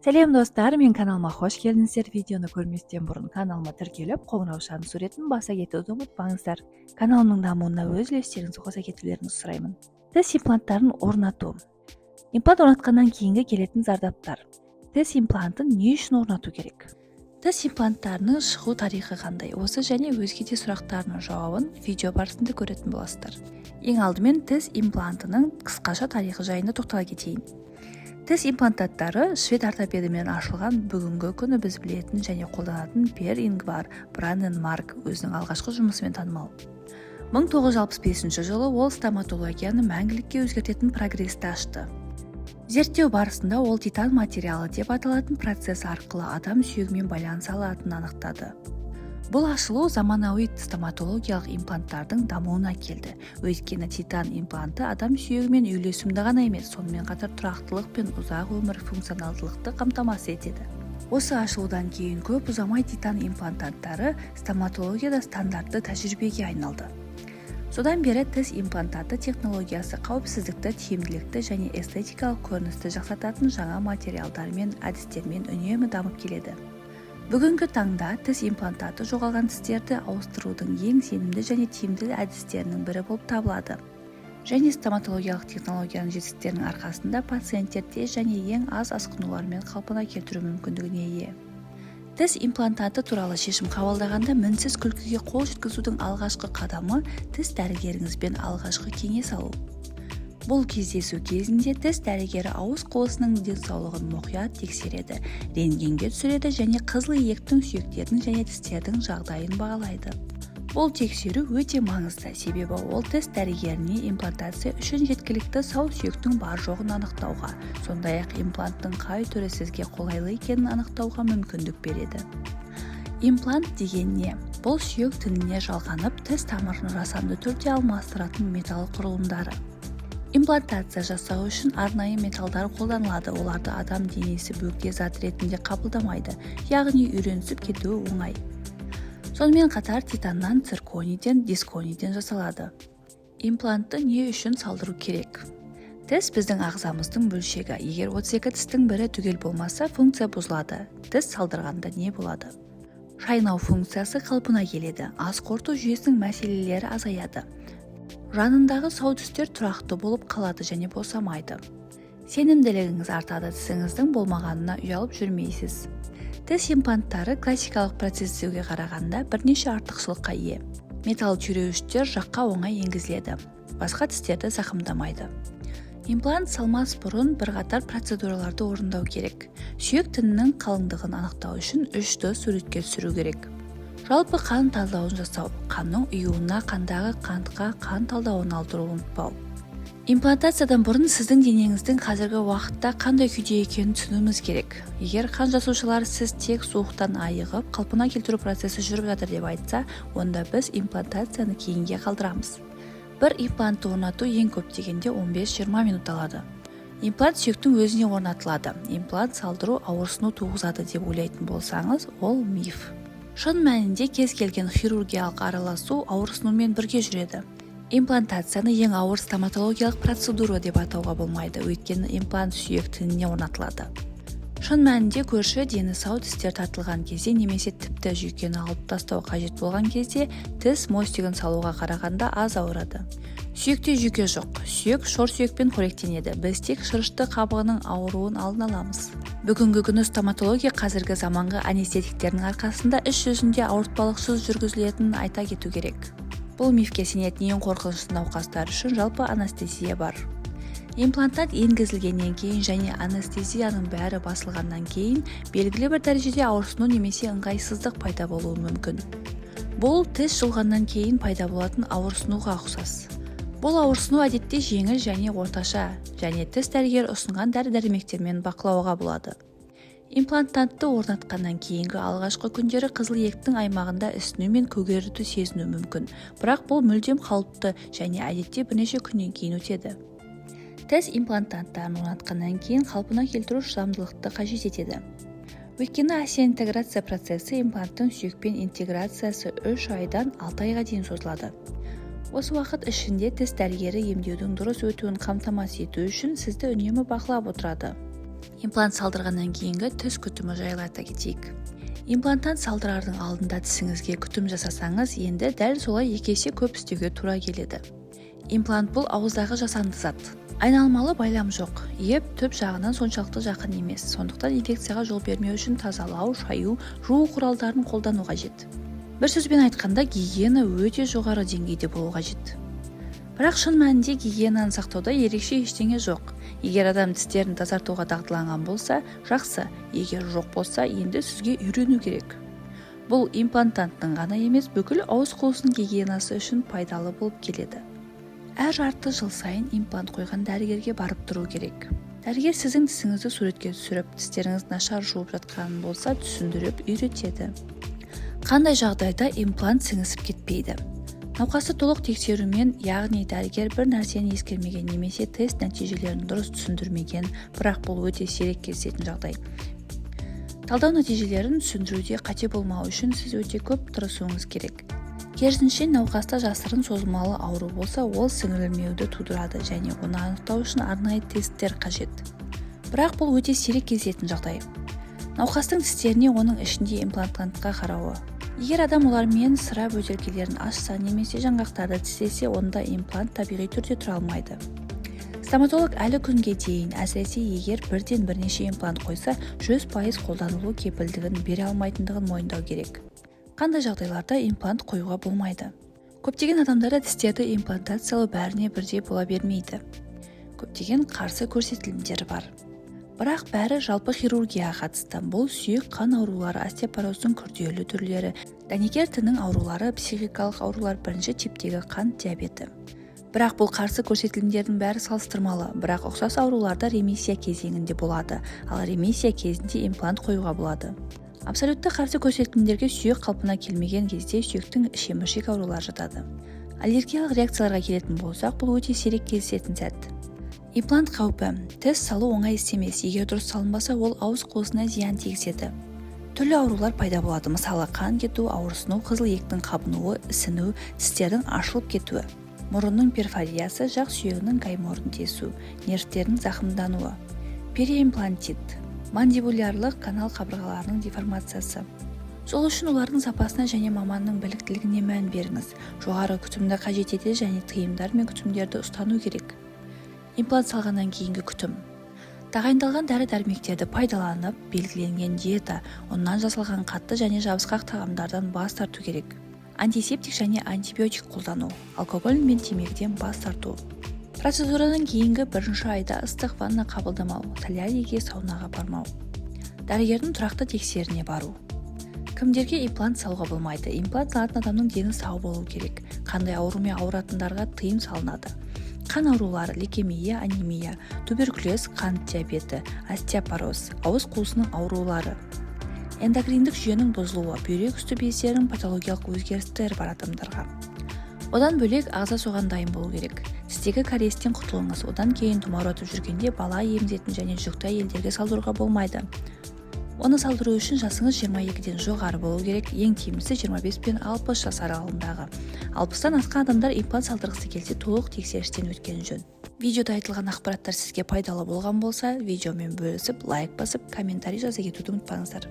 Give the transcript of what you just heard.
Сәлем достар, мен каналыма қош келдіңіздер. Видеоны көрместен бұрын каналыма тіркеліп, қоңырау шағын суретін баса кетуді ұмытпаңыздар. Каналымның дамуына өз үлестеріңізді қоса кетулеріңізді сұраймын. Тіс импланттарын орнату. Имплант орнатқаннан кейінгі келетін зардаптар. Тіс имплантын не үшін орнату керек? Тіс импланттарының шығу тарихы қандай? Осы және өзге де сұрақтарының жауабын видео барысында көретін боласыздар. Ең алдымен тіс имплантының қысқаша тарихы жайында тоқтала кетейін. Тіс имплантаттары швед ортопедімен ашылған бүгінгі күні біз білетін және қолданатын Пер Ингвар Бранненмарк өзінің алғашқы жұмысымен танымал. 1965 жылы ол стоматологияны мәңгілікке өзгертетін прогрессті ашты. Зерттеу барысында ол титан материалы деп аталатын процесс арқылы адам сүйегімен байланыса алатынын анықтады. Бұл ашылу заманауи стоматологиялық импланттардың дамуына келді. Өйткені титан импланты адам сүйегімен үйлесімді ғана емес, сонымен қатар тұрақтылық пен ұзақ өмір функционалдылықты қамтамасыз етеді. Осы ашылудан кейін көп ұзамай титан имплантаттары стоматологияда стандартты тәжірибеге айналды. Содан бері тіс имплантаты технологиясы қауіпсіздікті, тиімділікті және эстетикалық көріністі жақсартатын жаңа материалдар мен әдістермен үнемі дамып келеді. Бүгінгі таңда тіс имплантаты жоғалған тістерді ауыстырудың ең сенімді және тиімді әдістерінің бірі болып табылады. Және стоматологиялық технологияның жетістіктерінің арқасында пациенттер тез және ең аз асқынулармен қалпына келтіру мүмкіндігіне ие. Тіс имплантаты туралы шешім қабылдағанда мінсіз күлкіге қол жеткізудің алғашқы қадамы тіс дәрігеріңізбен алғашқы кеңес алу. Бұл кездесу кезінде тіс дәрігері ауыз қуысының денсаулығын мұқият тексереді, рентгенге түсіреді және қызыл иектің, сүйектердің және тістердің жағдайын бағалайды. Бұл тексеру өте маңызды, себебі ол тіс дәрігеріне имплантация үшін жеткілікті сау сүйектің бар жоғын анықтауға, сондай-ақ импланттың қай түрі сізге қолайлы екенін анықтауға мүмкіндік береді. Имплант деген не? Бұл сүйек тініне жалғанып, тіс тамырын жасанды түрде алмастыратын металл құрылымдары. Имплантация жасау үшін арнайы металдар қолданылады. Оларды адам денесі бөгде зат ретінде қабылдамайды, яғни үйренісіп кетуі оңай. Сонымен қатар титаннан, цирконийден, дисконийден жасалады. Имплантты не үшін салдыру керек? Тіс біздің ағзамыздың бөлшегі. Егер 32 тістің бірі түгел болмаса, функция бұзылады. Тіс салдырғанда не болады? Шайнау функциясы қалпына келеді. Ас қорыту жүйесінің мәселелері азаяды. Жанындағы сау тістер тұрақты болып қалады және босамайды. Сенімділігіңіз артады, тісіңіздің болмағанына ұялып жүрмейсіз. Тіс импланттары классикалық процессуге қарағанда бірнеше артықшылыққа ие. Металл түйреуіштер жаққа оңай енгізіледі. Басқа тістерді зақымдамайды. Имплант салмас бұрын бірқатар процедураларды орындау керек. Сүйек тінінің қалыңдығын анықтау үшін 3D суретке түсіру керек. Жалпы қан талдауын жасау, қанның ұюына, қандағы қантқа қан талдауын алдыру ұмытпау. Имплантациядан бұрын сіздің денеңіздің қазіргі уақытта қандай күйде екенін түсінуіміз керек. Егер қан жасушалар сіз тек суықтан айығып, қалпына келтіру процесі жүріп жатыр деп айтса, онда біз имплантацияны кейінге қалдырамыз. Бір имплантты орнату ең көп дегенде 15-20 минут алады. Имплант сүйектің өзіне орнатылады. Имплант салдыру ауырсыну туғызады деп ойлайтын болсаңыз, ол миф. Шын мәнінде кез келген хирургиялық араласу ауырсынумен бірге жүреді. Имплантацияны ең ауыр стоматологиялық процедура деп атауға болмайды, өйткені имплант сүйек тініне орнатылады. Шын мәнінде көрші дені сау тістер тартылған кезде немесе тіпті жүйкені алып тастау қажет болған кезде тіс мостигін салуға қарағанда аз ауырады. Сүйекте жүйке жоқ. Сүйек шор сүйекпен қоректенеді. Біз тек шырышты қабығының ауыруын алдын аламыз. Бүгінгі күні стоматология қазіргі заманғы анестетиктердің арқасында іс жүзінде ауыртпалықсыз жүргізілетінін айта кету керек. Бұл мифке сенетін ең қорқынышты науқастар үшін жалпы анестезия бар. Импланттан енгізілгеннен кейін және анестезияның бәрі басылғаннан кейін белгілі бір дәрежеде ауырсыну немесе ыңғайсыздық пайда болуы мүмкін. Бұл тіс жұлғаннан кейін пайда болатын ауырсынуға ұқсас. Бұл ауырсыну әдетте жеңіл және орташа, және тіс дәрігер ұсынған дәрі-дәрмектермен бақылауға болады. Имплантатты орнатқаннан кейінгі алғашқы күндері қызыл иектің аймағында ісіну мен көгеруді сезіну мүмкін, бірақ бұл мүлдем қалыпты және әдетте бірнеше күннен кейін өтеді. Тіс имплантаттарын орнатқаннан кейін қалпына келтіру шыдамдылықты қажет етеді. Өйткені осеоинтеграция процесі импланттың сүйекпен интеграциясы 3 айдан 6 айға дейін созылады. Осы уақыт ішінде тіс дәрігері емдеудің дұрыс өтуін қамтамасыз ету үшін сізді үнемі бақылап отырады. Имплант салдырғаннан кейінгі тіс күтімі жайлы айта кетейік. Импланттан салдырардың алдында тісіңізге күтім жасасаңыз, енді дәл солай 2 есе көп істеуге тура келеді. Имплант бұл ауыздағы жасанды зат. Айналмалы байлам жоқ, еп түп жағынан соншалықты жақын емес, сондықтан инфекцияға жол бермеу үшін тазалау, шаю, жуу құралдарын қолдану қажет. Бір сөзбен айтқанда, гигиена өте жоғары деңгейде болу қажет. Бірақ шын мәнінде гигиенаны сақтауда ерекше ештеңе жоқ. Егер адам тістерін тазартуға дағдыланған болса, жақсы, егер жоқ болса, енді сізге үйрену керек. Бұл имплантанттың ғана емес, бүкіл ауыз қуысының гигиенасы үшін пайдалы болып келеді. Әр жарты жыл сайын имплант қойған дәрігерге барып тұру керек. Дәрігер сіздің тісіңізді суретке түсіріп, тістеріңіз нашар жуып жатқанын болса, түсіндіріп үйретеді. Қандай жағдайда имплант сіңісіп кетпейді? Науқасты толық тексерумен, яғни дәрігер бір нәрсені ескермеген немесе тест нәтижелерін дұрыс түсіндірмеген, бірақ бұл өте сирек кездесетін жағдай. Талдау нәтижелерін түсіндіруде қате болмау үшін сіз өте көп тырысуыңыз керек. Керісінше, науқаста жасырын созылмалы ауру болса, ол сіңірілмеуді тудырады және оны анықтау үшін арнайы тесттер қажет. Бірақ бұл өте сирек кездесетін жағдай. Науқастың тістеріне оның ішінде имплантантқа қарауы. Егер адам олармен сыра бөтелкелерін ашса немесе жаңғақтарды тістесе, онда имплант табиғи түрде тұра алмайды. Стоматолог әлі күнге дейін, әсіресе егер бірден бірнеше имплант қойса, 100% қолданылу кепілдігін бере алмайтындығын мойындау керек. Қандай жағдайларда имплант қоюға болмайды? Көптеген адамдарда тістерді имплантациялау бәріне бірдей бола бермейді. Көптеген қарсы көрсетілімдер бар. Бірақ бәрі жалпы хирургияға қатысты. Бұл сүйек қан аурулары, остеопороздың күрделі түрлері, дәнекер тінің аурулары, психикалық аурулар, бірінші типтегі қант диабеті. Бірақ бұл қарсы көрсетілімдердің бәрі салыстырмалы, бірақ ұқсас ауруларда ремиссия кезеңінде болады, ал ремиссия кезінде имплант қоюға болады. Абсолютті қарсы көрсетілімдерге сүйек қалпына келмеген кезде сүйектің ішеміршек аурулар жатады. Аллергиялық реакцияларға келетін болсақ, бұл өте сирек кездесетін сәт. Имплант қаупі. Тест салу оңай іс емес, егер дұрыс салынбаса, ол ауыз қуысына зиян тигізеді. Түрлі аурулар пайда болады, мысалы қан кету, ауырсыну, қызыл еттің қабынуы, ісіну, тістердің ашылып кетуі, мұрынның перфориясы, жақ сүйегінің гайморын тесу, нервтердің зақымдануы, периимплантит, мандибулярлық канал қабырғаларының деформациясы. Сол үшін олардың сапасына және маманның біліктілігіне мән беріңіз. Жоғары күтімді қажет етеді және тыйымдар мен күтімдерді ұстану керек. Имплант салғаннан кейінгі күтім. Тағайындалған дәрі-дәрмектерді пайдаланып, белгіленген диета, оннан жасалған қатты және жабысқақ тағамдардан бас тарту керек. Антисептик және антибиотик қолдану, алкоголь мен темекіден бас тарту. Процедурадан кейінгі 1-ші айда ыстық ванна қабылдамау, солярийге, саунаға бармау. Дәрігердің тұрақты тексеріне бару. Кімдерге имплант салуға болмайды? Имплант салатын адамның дені сау болу керек. Қандай аурумен ауыратындарға тыйым салынады? Қан аурулары, лейкемия, анемия, туберкулез, қант диабеті, остеопороз, ауыз қуысының аурулары. Эндокриндік жүйенің бұзылуы, бүйрек үсті бездерінің патологиялық өзгерістері бар адамдарға. Одан бөлек ағза соған дайын болу керек. Тістегі кариестен құтылыңыз. Одан кейін тұмауратып жүргенде бала емізетін және жүкті әйелдерге салдыруға болмайды. Оны салдыру үшін жасыңыз 22-ден жоғары болу керек, ең тиімдісі 25 пен 60 жас аралығындағы. 60-тан асқан адамдар имплант салдырғысы келсе, толық тексерістен өткен жөн. Видеода айтылған ақпараттар сізге пайдалы болған болса, видеомен бөлісіп, лайк басып, комментарий жаза кетуді ұмытпаңыздар.